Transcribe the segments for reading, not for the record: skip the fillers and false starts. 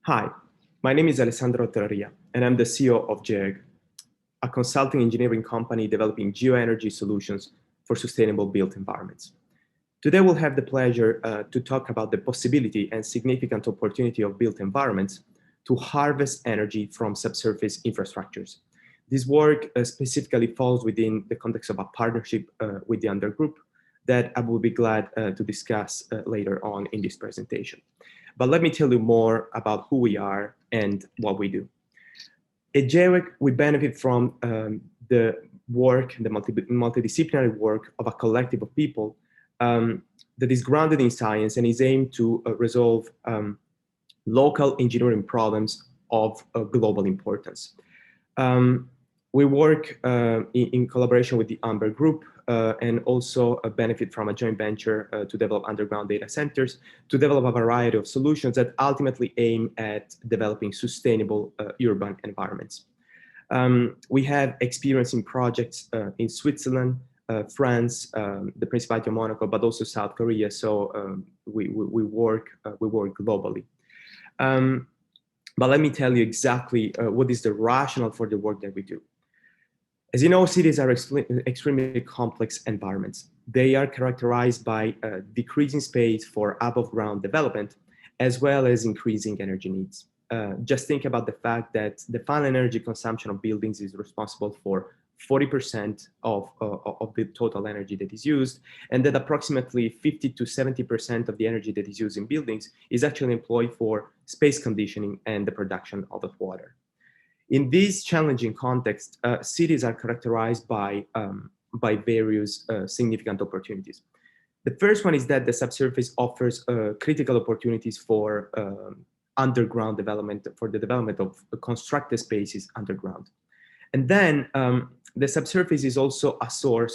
Hi, my name is Alessandro Rotta Loria, and I'm the CEO of GEOEG, a consulting engineering company developing geoenergy solutions for sustainable built environments. Today, we'll have the pleasure to talk about the possibility and significant opportunity of built environments to harvest energy from subsurface infrastructures. This work specifically falls within the context of a partnership with the Amberg Group that I will be glad to discuss later on in this presentation. But let me tell you more about who we are and what we do. At GEOEG, we benefit from the work, the multidisciplinary work of a collective of people that is grounded in science and is aimed to resolve local engineering problems of global importance. We work in collaboration with the Amberg Group and also benefit from a joint venture to develop underground data centers, to develop a variety of solutions that ultimately aim at developing sustainable urban environments. We have experience in projects in Switzerland, France, the Principality of Monaco, but also South Korea. So we work globally. But let me tell you exactly what is the rationale for the work that we do. As you know, cities are extremely complex environments. They are characterized by decreasing space for above-ground development, as well as increasing energy needs. Just think about the fact that the final energy consumption of buildings is responsible for 40% of the total energy that is used, and that approximately 50 to 70% of the energy that is used in buildings is actually employed for space conditioning and the production of water. In this challenging context, cities are characterized by various significant opportunities. The first one is that the subsurface offers critical opportunities for underground development, for the development of constructed spaces underground. And then the subsurface is also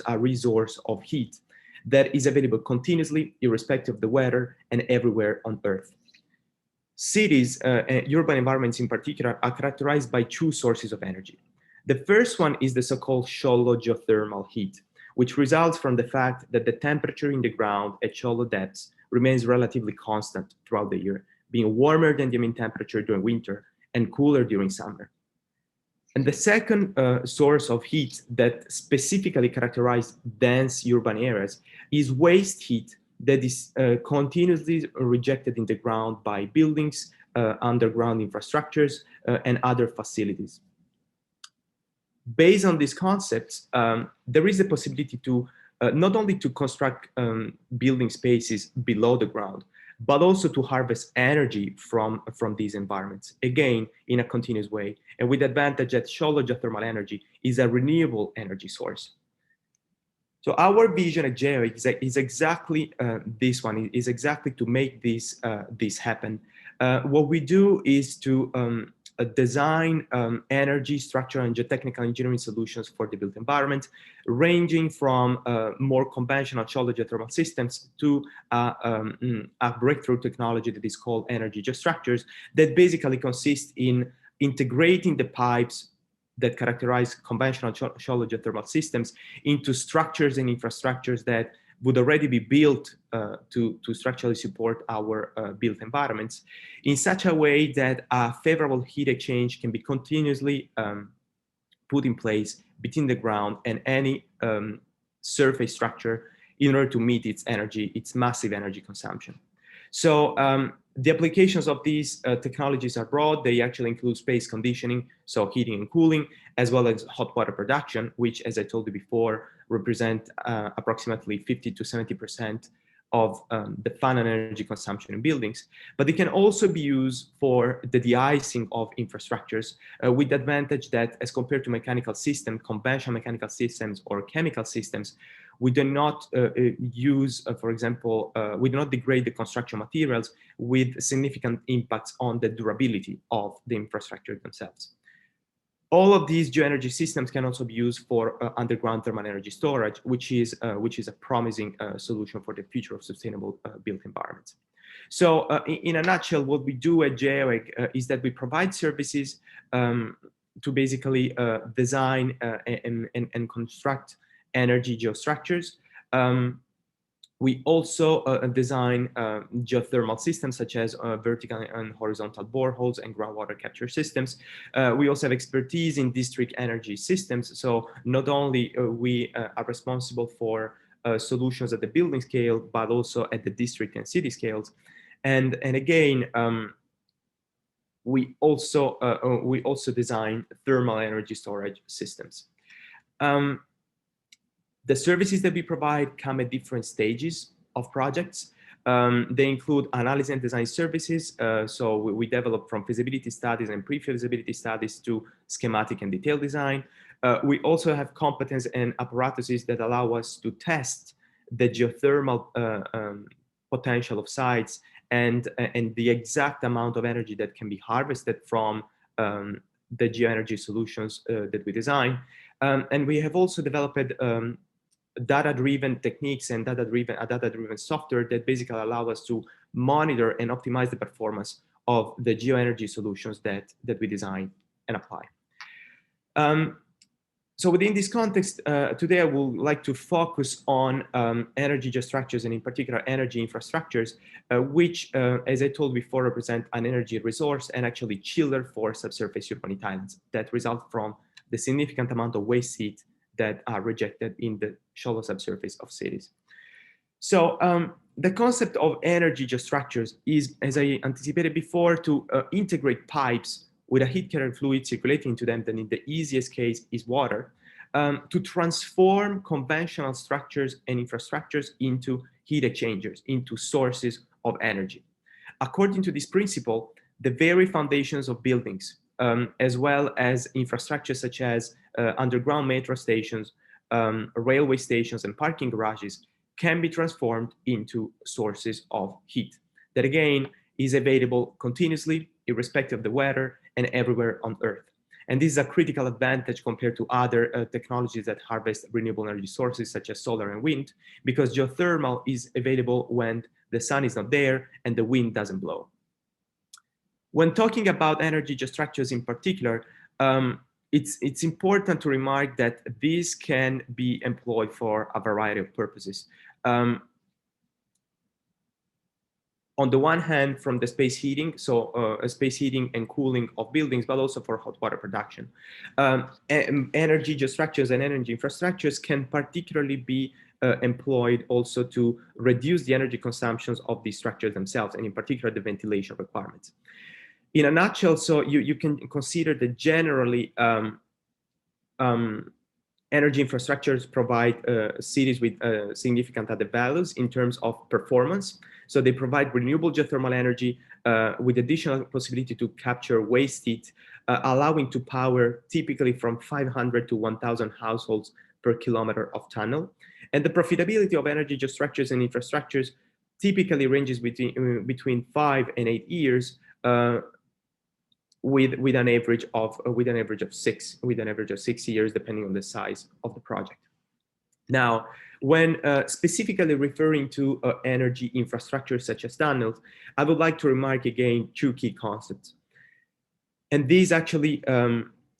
a resource of heat that is available continuously, irrespective of the weather and everywhere on Earth. Cities, urban environments in particular, are characterized by two sources of energy. The first one is the so-called shallow geothermal heat, which results from the fact that the temperature in the ground at shallow depths remains relatively constant throughout the year, being warmer than the mean temperature during winter and cooler during summer. And the second source of heat that specifically characterizes dense urban areas is waste heat that is continuously rejected in the ground by buildings, underground infrastructures, and other facilities. Based on these concepts, there is a possibility to not only to construct building spaces below the ground, but also to harvest energy from these environments, again, in a continuous way, and with the advantage that shallow geothermal energy is a renewable energy source. So our vision at GEOEG is exactly this one, is exactly to make this happen. What we do is to design energy, structural, and geotechnical engineering solutions for the built environment, ranging from more conventional shallow geothermal systems to a breakthrough technology that is called energy geostructures, that basically consist in integrating the pipes that characterize conventional shallow geothermal systems into structures and infrastructures that would already be built to structurally support our built environments in such a way that a favorable heat exchange can be continuously put in place between the ground and any surface structure in order to meet its massive energy consumption. So the applications of these technologies are broad. They actually include space conditioning, so heating and cooling, as well as hot water production, which, as I told you before, represent approximately 50 to 70% of the final energy consumption in buildings. But they can also be used for the de-icing of infrastructures with the advantage that, as compared to mechanical systems, conventional mechanical systems or chemical systems, we do not use, for example, we do not degrade the construction materials with significant impacts on the durability of the infrastructure themselves. All of these geoenergy systems can also be used for underground thermal energy storage, which is a promising solution for the future of sustainable built environments. So in a nutshell, what we do at GEOEG is that we provide services to basically design and construct energy geostructures. We also design geothermal systems such as vertical and horizontal boreholes and groundwater capture systems. We also have expertise in district energy systems. So not only we are responsible for solutions at the building scale, but also at the district and city scales. And again, we also design thermal energy storage systems. The services that we provide come at different stages of projects. They include analysis and design services. So we develop from feasibility studies and pre-feasibility studies to schematic and detailed design. We also have competence and apparatuses that allow us to test the geothermal potential of sites and the exact amount of energy that can be harvested from the geoenergy solutions that we design. And we have also developed data-driven techniques and data-driven software that basically allow us to monitor and optimize the performance of the geoenergy solutions that we design and apply. So within this context, today I would like to focus on energy geostructures and in particular energy infrastructures, which, as I told before, represent an energy resource and actually chiller for subsurface urban heat islands that result from the significant amount of waste heat that are rejected in the shallow subsurface of cities. So the concept of energy geostructures is, as I anticipated before, to integrate pipes with a heat carrier fluid circulating into them, that in the easiest case is water, to transform conventional structures and infrastructures into heat exchangers, into sources of energy. According to this principle, the very foundations of buildings, as well as infrastructure such as underground metro stations, railway stations, and parking garages can be transformed into sources of heat that again is available continuously, irrespective of the weather and everywhere on Earth. And this is a critical advantage compared to other technologies that harvest renewable energy sources such as solar and wind, because geothermal is available when the sun is not there and the wind doesn't blow. When talking about energy geostructures in particular, it's important to remark that these can be employed for a variety of purposes. On the one hand, from the space heating, so space heating and cooling of buildings, but also for hot water production. Energy geostructures and energy infrastructures can particularly be employed also to reduce the energy consumptions of these structures themselves, and in particular, the ventilation requirements. In a nutshell, so you can consider that generally energy infrastructures provide cities with significant added values in terms of performance. So they provide renewable geothermal energy with additional possibility to capture waste heat, allowing to power typically from 500 to 1,000 households per kilometer of tunnel. And the profitability of energy geostructures and infrastructures typically ranges between 5 and 8 years, with an average of 6 years, depending on the size of the project. Now, when specifically referring to energy infrastructure such as tunnels, I would like to remark again 2 key concepts. And these actually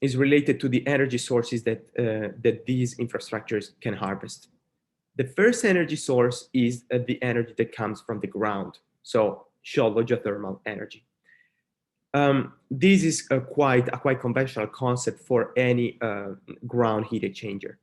is related to the energy sources that these infrastructures can harvest. The first energy source is the energy that comes from the ground, so shallow geothermal energy. This is a quite conventional concept for any ground heat exchanger.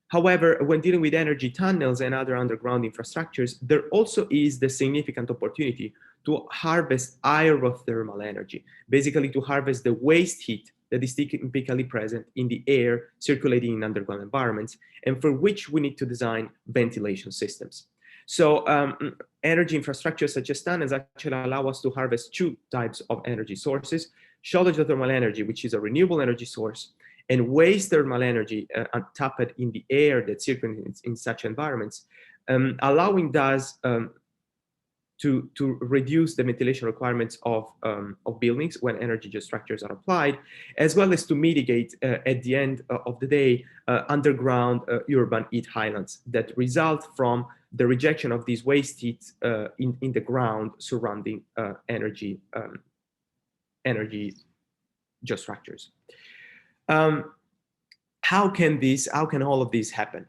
However, when dealing with energy tunnels and other underground infrastructures, there also is the significant opportunity to harvest aerothermal energy, basically to harvest the waste heat that is typically present in the air circulating in underground environments, and for which we need to design ventilation systems. So energy infrastructure such as tunnels actually allow us to harvest 2 types of energy sources: shallow geothermal energy, which is a renewable energy source, and waste thermal energy trapped in the air that circulates in such environments, allowing us to reduce the ventilation requirements of buildings when energy geostructures are applied, as well as to mitigate at the end of the day underground urban heat islands that result from the rejection of these waste heat in the ground surrounding energy geostructures. How can all of this happen?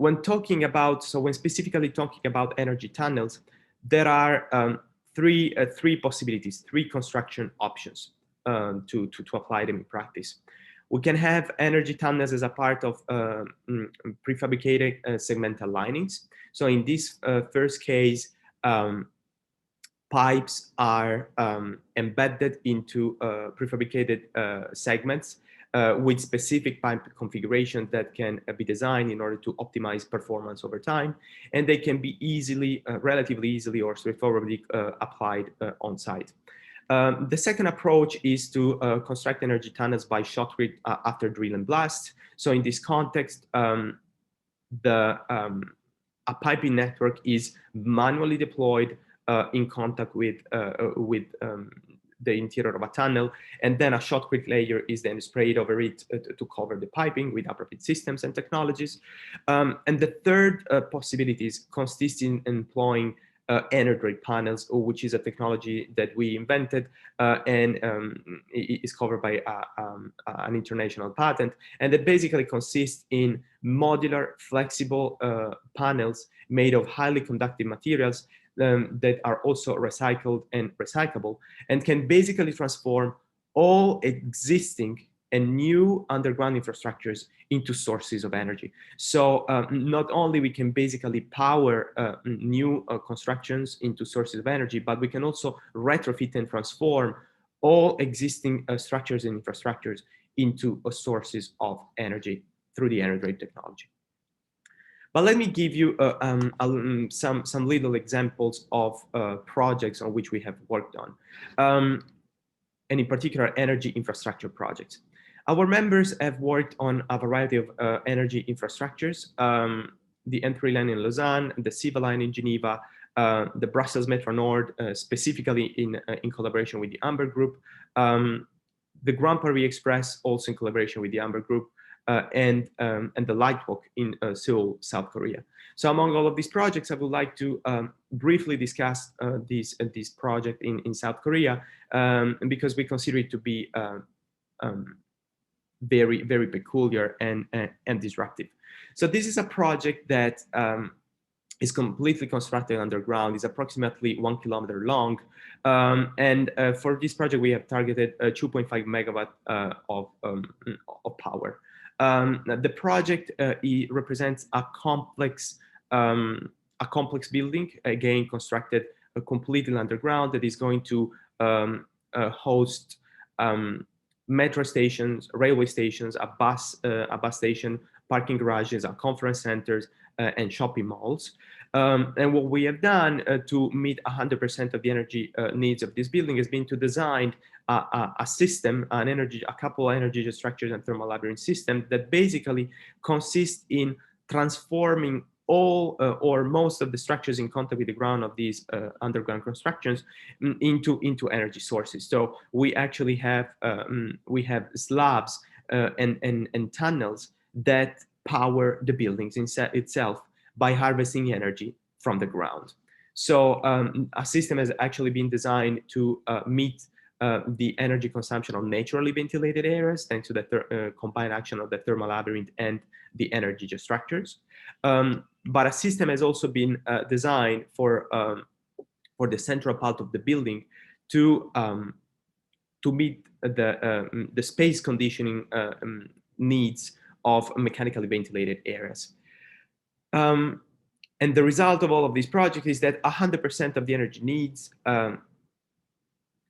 when specifically talking about energy tunnels, there are three possibilities, three construction options to apply them in practice. We can have energy tunnels as a part of prefabricated segmental linings. So in this first case, pipes are embedded into prefabricated segments with specific pipe configuration that can be designed in order to optimize performance over time, and they can be easily, relatively easily or straightforwardly applied on site. The second approach is to construct energy tunnels by shotcrete after drill and blast. So in this context, a piping network is manually deployed in contact with the interior of a tunnel, and then a shotcrete layer is then sprayed over it to cover the piping with appropriate systems and technologies. And the third possibility consists in employing enerdrate panels, which is a technology that we invented and is covered by an international patent. And it basically consists in modular, flexible panels made of highly conductive materials that are also recycled and recyclable, and can basically transform all existing and new underground infrastructures into sources of energy. So not only we can basically power new constructions into sources of energy, but we can also retrofit and transform all existing structures and infrastructures into sources of energy through the enerdrate technology. But let me give you some little examples of projects on which we have worked on, and in particular, energy infrastructure projects. Our members have worked on a variety of energy infrastructures, the N3 line in Lausanne, the Siva line in Geneva, the Brussels Metro Nord, specifically in collaboration with the Amberg Group, the Grand Paris Express, also in collaboration with the Amberg Group, and the Lightwalk in Seoul, South Korea. So among all of these projects, I would like to briefly discuss this project in South Korea, because we consider it to be very, very peculiar and disruptive. So this is a project that is completely constructed underground. It's approximately 1 kilometer long. And for this project, we have targeted 2.5 megawatt of power. The project represents a complex building, again constructed completely underground, that is going to host metro stations, railway stations, a bus station, parking garages, conference centers, and shopping malls. And what we have done to meet 100% of the energy needs of this building has been to design a system, a couple of energy structures and thermal labyrinth system that basically consists in transforming all or most of the structures in contact with the ground of these underground constructions into energy sources. So we actually have slabs and tunnels that power the buildings itself by harvesting energy from the ground. So a system has actually been designed to meet the energy consumption of naturally ventilated areas, thanks to the combined action of the thermal labyrinth and the energy structures. But a system has also been designed for the central part of the building to meet the space conditioning needs of mechanically ventilated areas. And the result of all of these projects is that 100% of the energy needs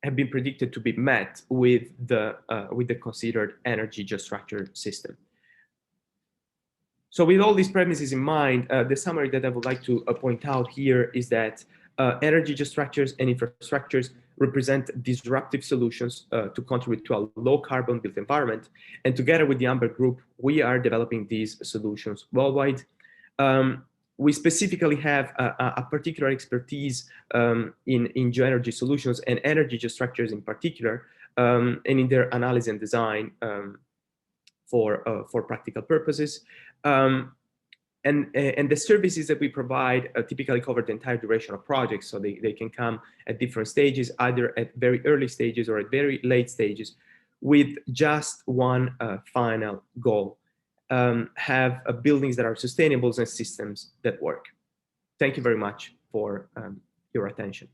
have been predicted to be met with the considered energy structure system. So with all these premises in mind, the summary that I would like to point out here is that energy structures and infrastructures represent disruptive solutions to contribute to a low carbon built environment. And together with the Amberg Group, we are developing these solutions worldwide. We specifically have a particular expertise in geoenergy solutions and energy structures in particular, and in their analysis and design for practical purposes. And the services that we provide typically cover the entire duration of projects. So they can come at different stages, either at very early stages or at very late stages, with just one final goal. have buildings that are sustainable and systems that work. Thank you very much for your attention.